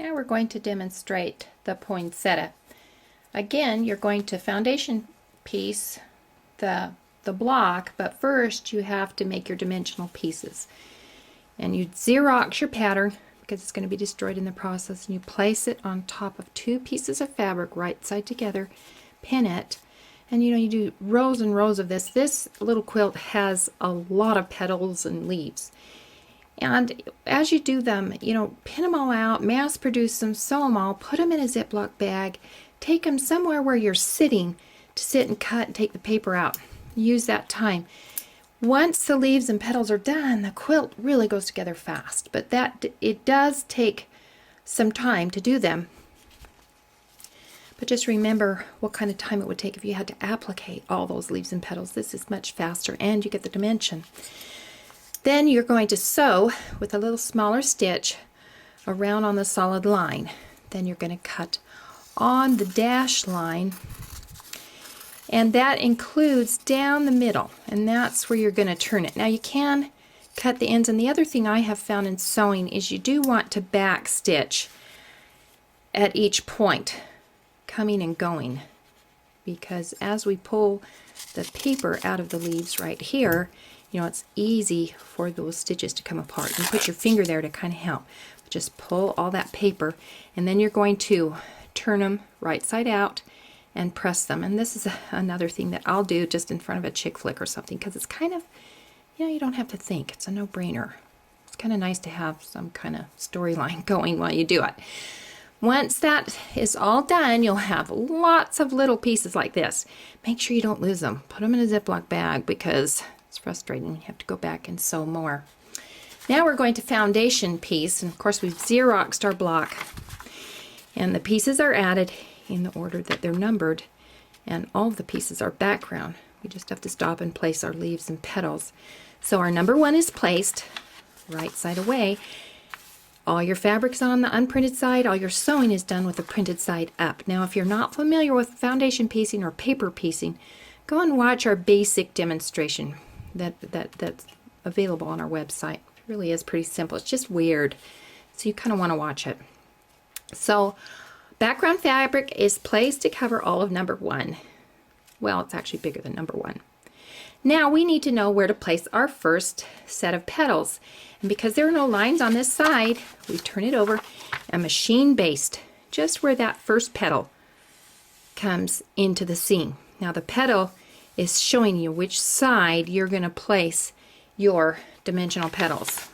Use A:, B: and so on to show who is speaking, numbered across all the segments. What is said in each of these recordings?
A: Now we're going to demonstrate the poinsettia. Again, you're going to foundation piece the block, but first you have to make your dimensional pieces. And you Xerox your pattern because it's going to be destroyed in the process, and you place it on top of two pieces of fabric right side together, pin it, and you do rows and rows of this. This little quilt has a lot of petals and leaves. And as you do them, pin them all out, mass produce them, sew them all, put them in a Ziploc bag, take them somewhere where you're sitting to sit and cut and take the paper out. Use that time. Once the leaves and petals are done, the quilt really goes together fast, but it does take some time to do them. But just remember what kind of time it would take if you had to applicate all those leaves and petals. This is much faster, and you get the dimension. Then you're going to sew with a little smaller stitch around on the solid line. Then you're going to cut on the dash line, and that includes down the middle, and that's where you're going to turn it. Now you can cut the ends, and the other thing I have found in sewing is you do want to back stitch at each point, coming and going, because as we pull the paper out of the leaves right here, it's easy for those stitches to come apart. You put your finger there to kind of help. Just pull all that paper, and then you're going to turn them right side out and press them. And this is another thing that I'll do just in front of a chick flick or something, because it's kind of, you don't have to think. It's a no-brainer. It's kind of nice to have some kind of storyline going while you do it. Once that is all done, you'll have lots of little pieces like this. Make sure you don't lose them. Put them in a Ziploc bag, because it's frustrating when you have to go back and sew more. Now we're going to foundation piece, and of course we've Xeroxed our block, and the pieces are added in the order that they're numbered, and all of the pieces are background. We just have to stop and place our leaves and petals. So our number one is placed right side away. All your fabric's on the unprinted side, all your sewing is done with the printed side up. Now if you're not familiar with foundation piecing or paper piecing, go and watch our basic demonstration that's available on our website. It really is pretty simple. It's just weird, so you kind of want to watch it. So background fabric is placed to cover all of number one. Well, it's actually bigger than number one. Now we need to know where to place our first set of petals. And because there are no lines on this side, we turn it over and machine baste just where that first petal comes into the seam. Now the petal is showing you which side you're going to place your dimensional petals.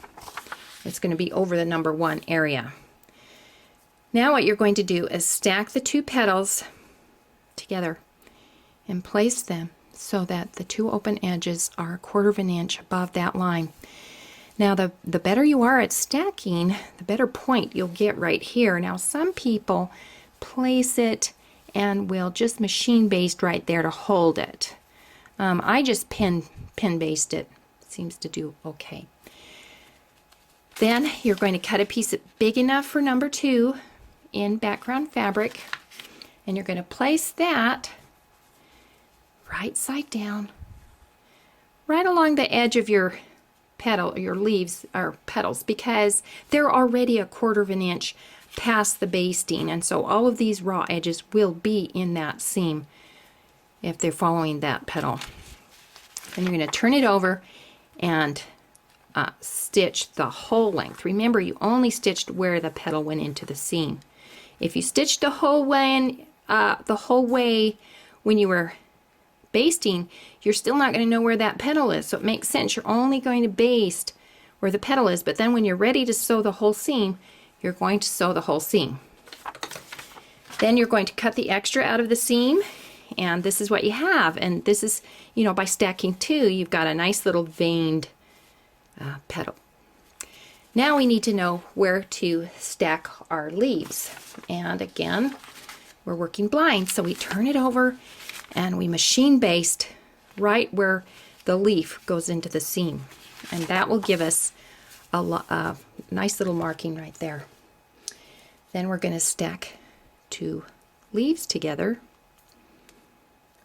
A: It's going to be over the number one area. Now what you're going to do is stack the two petals together and place them so that the two open edges are 1/4 of an inch above that line. Now the better you are at stacking, the better point you'll get right here. Now some people place it and will just machine baste right there to hold it. I just pin baste it. Seems to do okay. Then you're going to cut a piece big enough for number two in background fabric, and you're going to place that right side down, right along the edge of your petal, your leaves or petals, because they're already 1/4 of an inch past the basting, and so all of these raw edges will be in that seam if they're following that petal. Then you're going to turn it over and stitch the whole length. Remember, you only stitched where the petal went into the seam. If you stitched the whole way when you were basting, you're still not going to know where that petal is. So it makes sense. You're only going to baste where the petal is, but then when you're ready to sew the whole seam, you're going to sew the whole seam. Then you're going to cut the extra out of the seam, and this is what you have. And this is, by stacking two, you've got a nice little veined petal. Now we need to know where to stack our leaves. And again, we're working blind, so we turn it over and we machine baste right where the leaf goes into the seam. And that will give us a nice little marking right there. Then we're going to stack two leaves together.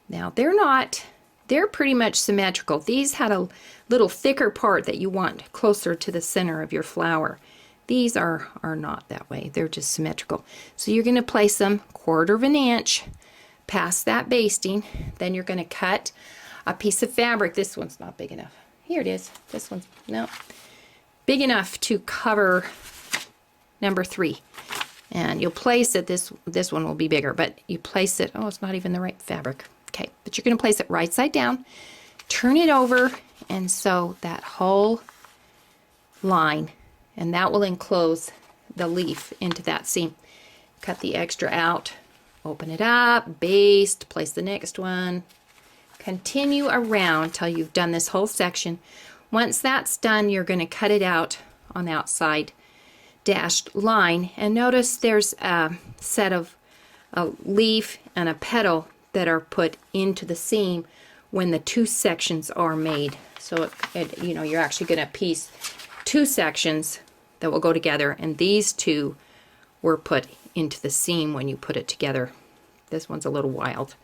A: Now they're pretty much symmetrical. These had a little thicker part that you want closer to the center of your flower. These are not that way. They're just symmetrical. So you're going to place them 1/4 of an inch past that basting. Then you're going to cut a piece of fabric. This one's not big enough. Here it is. This one's, no, big enough to cover number 3. And you'll place it, this one will be bigger, but you place it, oh, it's not even the right fabric. Okay, but you're going to place it right side down, turn it over, and sew that whole line, and that will enclose the leaf into that seam. Cut the extra out, open it up, baste, place the next one, continue around till you've done this whole section. Once that's done, you're going to cut it out on the outside dashed line, and notice there's a set of a leaf and a petal that are put into the seam when the 2 sections are made. So you know, you're actually going to piece 2 sections that will go together, and these 2 were put into the seam when you put it together. This one's a little wild,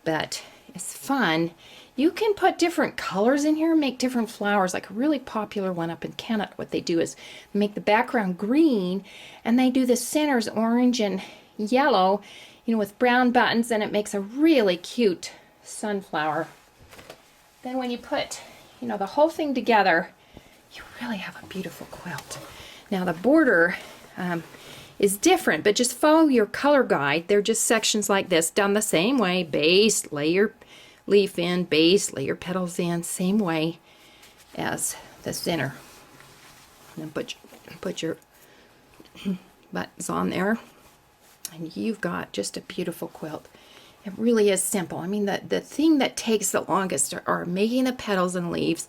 A: but it's fun. You can put different colors in here, make different flowers. Like a really popular one up in Canada, what they do is make the background green, and they do the centers orange and yellow, you know, with brown buttons, and it makes a really cute sunflower. Then when you put, you know, the whole thing together, you really have a beautiful quilt. Now the border is different, but just follow your color guide. They're just sections like this, done the same way. Base, lay your leaf in, base, lay your petals in, same way as the center. And then put your buttons on there, and you've got just a beautiful quilt. It really is simple. I mean, the thing that takes the longest are making the petals and leaves,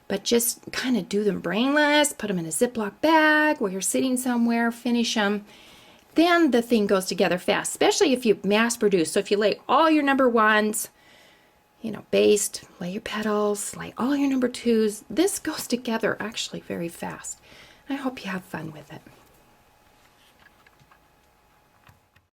A: but just kind of do them brainless, put them in a Ziploc bag where you're sitting somewhere, finish them. Then the thing goes together fast, especially if you mass produce. So if you lay all your number 1s, you know, based, lay your petals, lay all your number 2s, this goes together actually very fast. I hope you have fun with it.